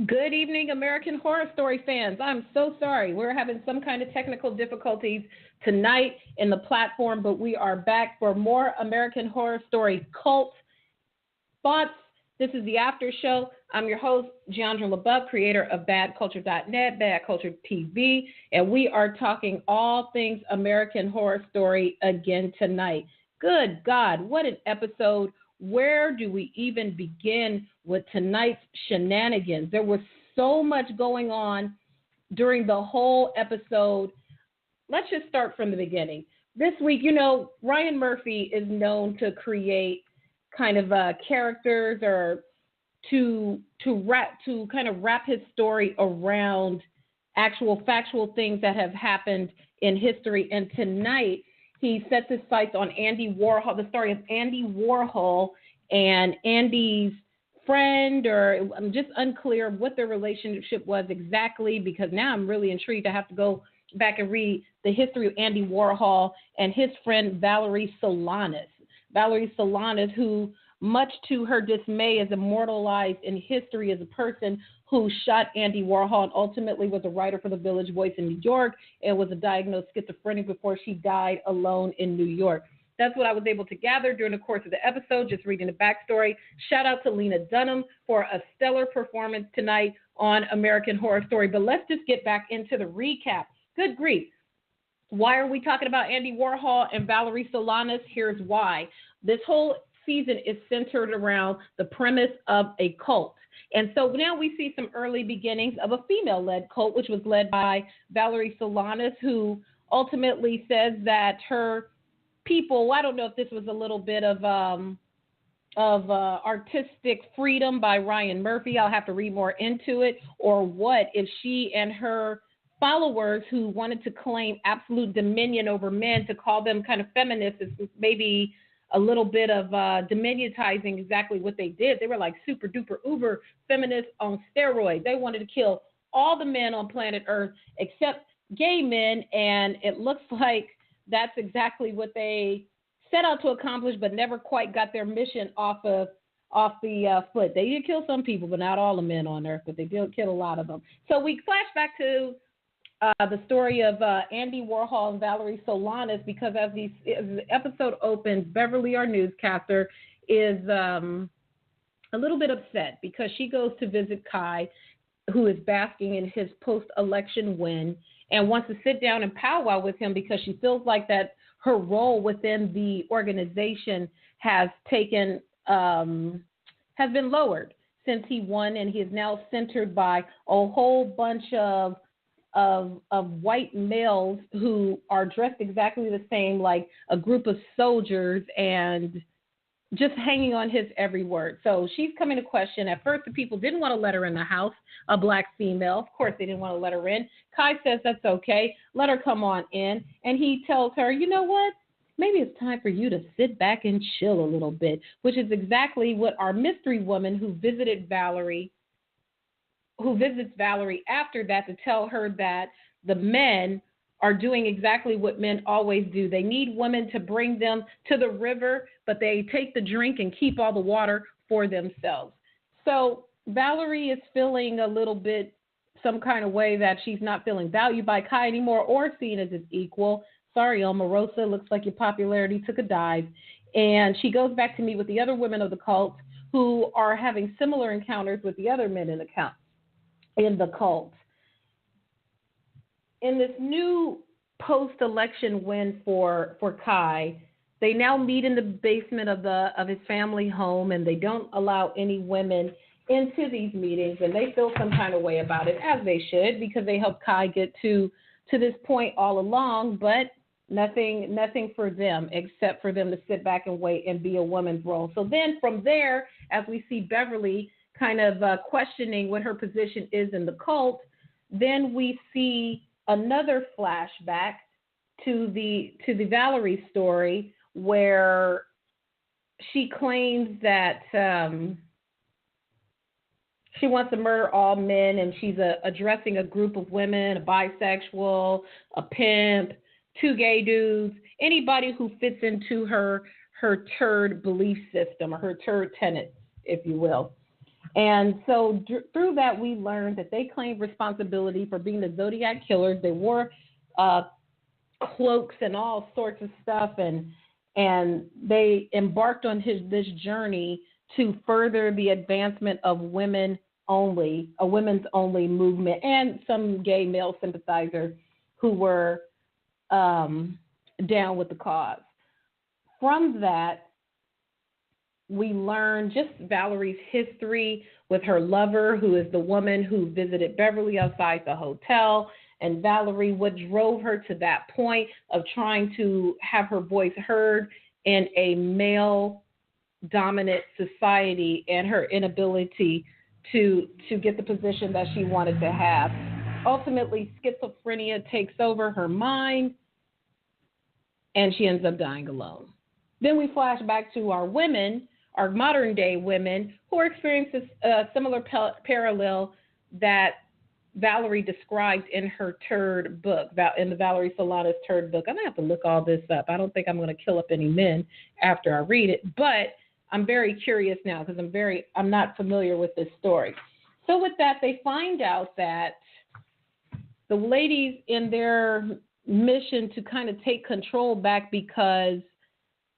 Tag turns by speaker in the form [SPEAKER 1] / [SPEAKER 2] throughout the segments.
[SPEAKER 1] Good evening, American Horror Story fans. I'm so sorry. We're having some kind of technical difficulties tonight in the platform, but we are back for more American Horror Story cult thoughts. This is the after show. I'm your host, Jeandra LeBeauf, creator of badculture.net, Bad Culture TV, and we are talking all things American Horror Story again tonight. Good God, what an episode. Where do we even begin with tonight's shenanigans? There was so much going on during the whole episode. Let's just start from the beginning. This week, Ryan Murphy is known to create kind of characters or to kind of wrap his story around actual factual things that have happened in history. And tonight, he sets his sights on Andy Warhol, the story of Andy Warhol and Andy's friend, or I'm just unclear what their relationship was exactly, because now I'm really intrigued. I have to go back and read the history of Andy Warhol and his friend Valerie Solanas. Valerie Solanas, who, much to her dismay, is immortalized in history as a person who shot Andy Warhol and ultimately was a writer for the Village Voice in New York and was a diagnosed schizophrenic before she died alone in New York. That's what I was able to gather during the course of the episode, just reading the backstory. Shout out to Lena Dunham for a stellar performance tonight on American Horror Story. But let's just get back into the recap. Good grief. Why are we talking about Andy Warhol and Valerie Solanas? Here's why. This whole season is centered around the premise of a cult. And so now we see some early beginnings of a female-led cult, which was led by Valerie Solanas, who ultimately says that her people, I don't know if this was a little bit of artistic freedom by Ryan Murphy. I'll have to read more into it, or what if she and her followers who wanted to claim absolute dominion over men, to call them kind of feminists, is maybe a little bit of diminutizing exactly what they did. They were like super duper uber feminists on steroids. They wanted to kill all the men on planet Earth except gay men, and it looks like that's exactly what they set out to accomplish, but never quite got their mission off the foot. They did kill some people, but not all the men on Earth, but they did kill a lot of them. So we flash back to the story of Andy Warhol and Valerie Solanas, because as the episode opens, Beverly, our newscaster, is a little bit upset because she goes to visit Kai, who is basking in his post-election win, and wants to sit down and powwow with him because she feels like that her role within the organization has been lowered since he won, and he is now centered by a whole bunch of white males who are dressed exactly the same, like a group of soldiers, and just hanging on his every word. So she's coming to question. At first, the people didn't want to let her in the house, a black female. Of course, they didn't want to let her in. Kai says that's okay. Let her come on in. And he tells her, you know what? Maybe it's time for you to sit back and chill a little bit, which is exactly what our mystery woman who visits Valerie after that, to tell her that the men are doing exactly what men always do. They need women to bring them to the river, but they take the drink and keep all the water for themselves. So Valerie is feeling a little bit some kind of way that she's not feeling valued by Kai anymore or seen as his equal. Sorry, Omarosa, looks like your popularity took a dive. And she goes back to meet with the other women of the cult who are having similar encounters with the other men in the cult. In this new post-election win for Kai, they now meet in the basement of his family home, and they don't allow any women into these meetings, and they feel some kind of way about it, as they should, because they helped Kai get to this point all along, but nothing for them except for them to sit back and wait and be a woman's role. So then from there, as we see Beverly kind of questioning what her position is in the cult, then we see another flashback to the Valerie story, where she claims that she wants to murder all men, and she's addressing a group of women, a bisexual, a pimp, two gay dudes, anybody who fits into her turd belief system, or her turd tenets, if you will. And so through that, we learned that they claimed responsibility for being the Zodiac killers. They wore uh, cloaks and all sorts of stuff, and they embarked on this journey to further the advancement of a women's only movement, and some gay male sympathizers who were down with the cause. From that, we learn just Valerie's history with her lover, who is the woman who visited Beverly outside the hotel, and Valerie, what drove her to that point of trying to have her voice heard in a male dominant society, and her inability to get the position that she wanted to have. Ultimately, schizophrenia takes over her mind, and she ends up dying alone. Then we flash back to our women, our modern day women, who are experiencing a similar parallel that Valerie described in her Turd book, in the Valerie Solana's Turd book. I'm going to have to look all this up. I don't think I'm going to kill up any men after I read it, but I'm very curious now because I'm not familiar with this story. So with that, they find out that the ladies, in their mission to kind of take control back, because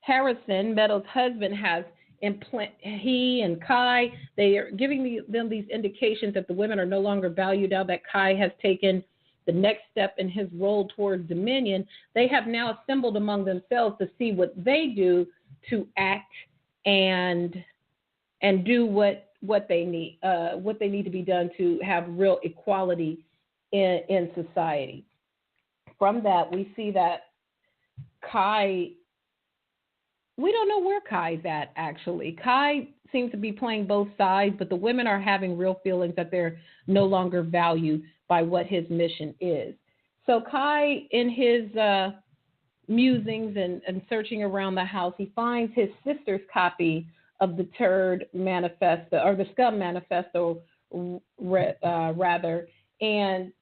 [SPEAKER 1] Harrison, Meadows' husband, has he and Kai, they are giving them these indications that the women are no longer valued now that Kai has taken the next step in his role towards dominion. They have now assembled among themselves to see what they do to act and do what they need to be done to have real equality in society. From that, we see that Kai, we don't know where Kai's at, actually. Kai seems to be playing both sides, but the women are having real feelings that they're no longer valued by what his mission is. So Kai, in his musings and searching around the house, he finds his sister's copy of the Turd Manifesto, or the Scum Manifesto, rather, and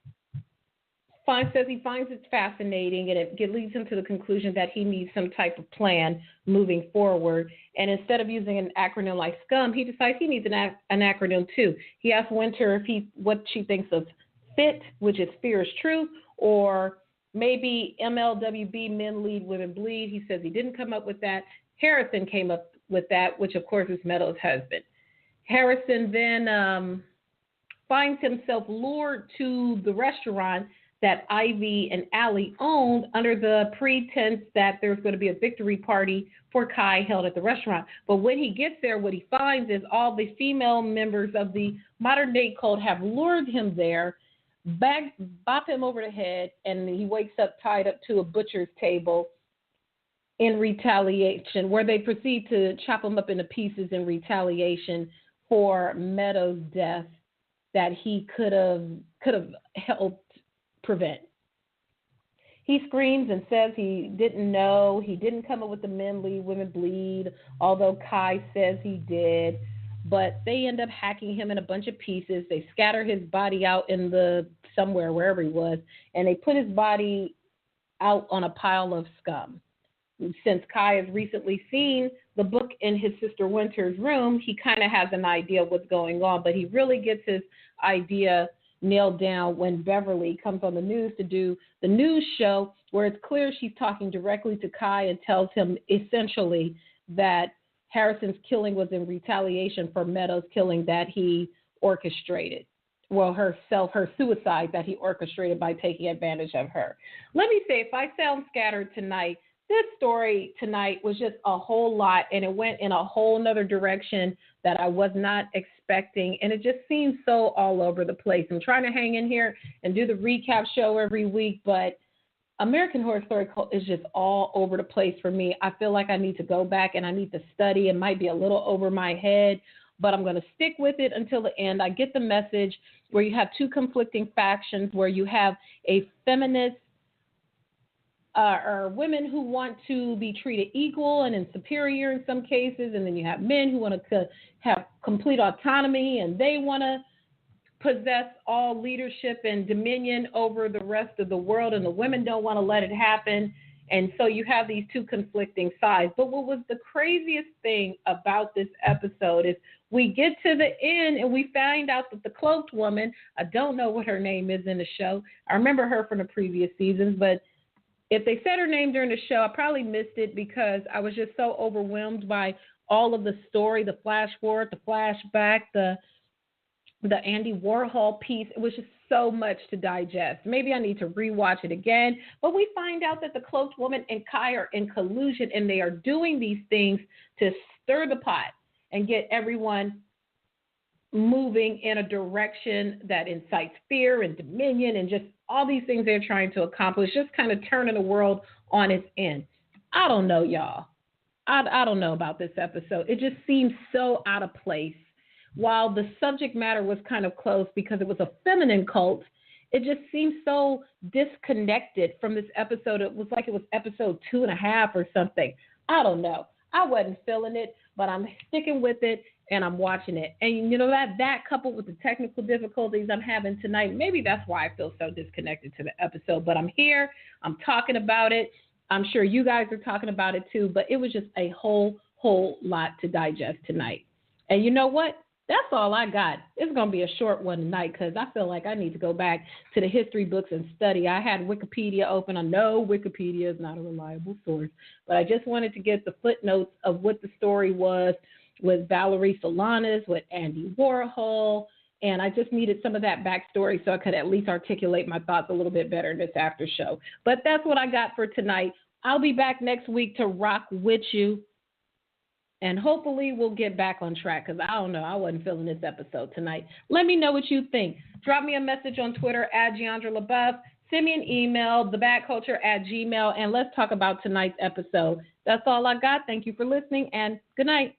[SPEAKER 1] he finds it fascinating, and it leads him to the conclusion that he needs some type of plan moving forward. And instead of using an acronym like SCUM, he decides he needs an acronym too. He asks Winter what she thinks of FIT, which is Fear is True, or maybe MLWB, Men Lead, Women Bleed. He says he didn't come up with that. Harrison came up with that, which of course is Meadows' husband. Harrison then finds himself lured to the restaurant that Ivy and Allie owned under the pretense that there's going to be a victory party for Kai held at the restaurant. But when he gets there, what he finds is all the female members of the modern day cult have lured him there, bop him over the head, and he wakes up tied up to a butcher's table in retaliation, where they proceed to chop him up into pieces in retaliation for Meadows' death that he could have helped prevent. He screams and says he didn't know. He didn't come up with the Men Lead, Women Bleed, although Kai says he did. But they end up hacking him in a bunch of pieces. They scatter his body out in somewhere, wherever he was, and they put his body out on a pile of scum. Since Kai has recently seen the book in his sister Winter's room, he kind of has an idea of what's going on, but he really gets his idea nailed down when Beverly comes on the news to do the news show, where it's clear she's talking directly to Kai and tells him essentially that Harrison's killing was in retaliation for Meadows' killing that he orchestrated. Well, her suicide that he orchestrated by taking advantage of her. Let me say, if I sound scattered tonight, this story tonight was just a whole lot, and it went in a whole nother direction that I was not expecting, and it just seems so all over the place. I'm trying to hang in here and do the recap show every week, but American Horror Story Cult is just all over the place for me. I feel like I need to go back and I need to study. It might be a little over my head, but I'm going to stick with it until the end. I get the message where you have two conflicting factions, where you have a feminist or women who want to be treated equal and in superior in some cases, and then you have men who want to have complete autonomy and they want to possess all leadership and dominion over the rest of the world, and the women don't want to let it happen. And so you have these two conflicting sides. But what was the craziest thing about this episode is we get to the end and we find out that the cloaked woman, I don't know what her name is in the show. I remember her from the previous seasons, but if they said her name during the show, I probably missed it because I was just so overwhelmed by all of the story, the flash forward, the flashback, the Andy Warhol piece. It was just so much to digest. Maybe I need to rewatch it again. But we find out that the cloaked woman and Kai are in collusion, and they are doing these things to stir the pot and get everyone moving in a direction that incites fear and dominion and just all these things they're trying to accomplish, just kind of turning the world on its end. I don't know, y'all. I don't know about this episode. It just seems so out of place. While the subject matter was kind of close because it was a feminine cult, it just seems so disconnected from this episode. It was like it was episode 2.5 or something. I don't know. I wasn't feeling it, but I'm sticking with it and I'm watching it. And you know that coupled with the technical difficulties I'm having tonight, maybe that's why I feel so disconnected to the episode. But I'm here. I'm talking about it. I'm sure you guys are talking about it too, but it was just a whole lot to digest tonight. And you know what? That's all I got. It's going to be a short one tonight because I feel like I need to go back to the history books and study. I had Wikipedia open. I know Wikipedia is not a reliable source, but I just wanted to get the footnotes of what the story was with Valerie Solanas, with Andy Warhol, and I just needed some of that backstory so I could at least articulate my thoughts a little bit better in this after show. But that's what I got for tonight. I'll be back next week to rock with you. And hopefully we'll get back on track because I don't know. I wasn't feeling this episode tonight. Let me know what you think. Drop me a message on Twitter at Jeandra LeBeauf. Send me an email, thebadculture@gmail.com, and let's talk about tonight's episode. That's all I got. Thank you for listening, and good night.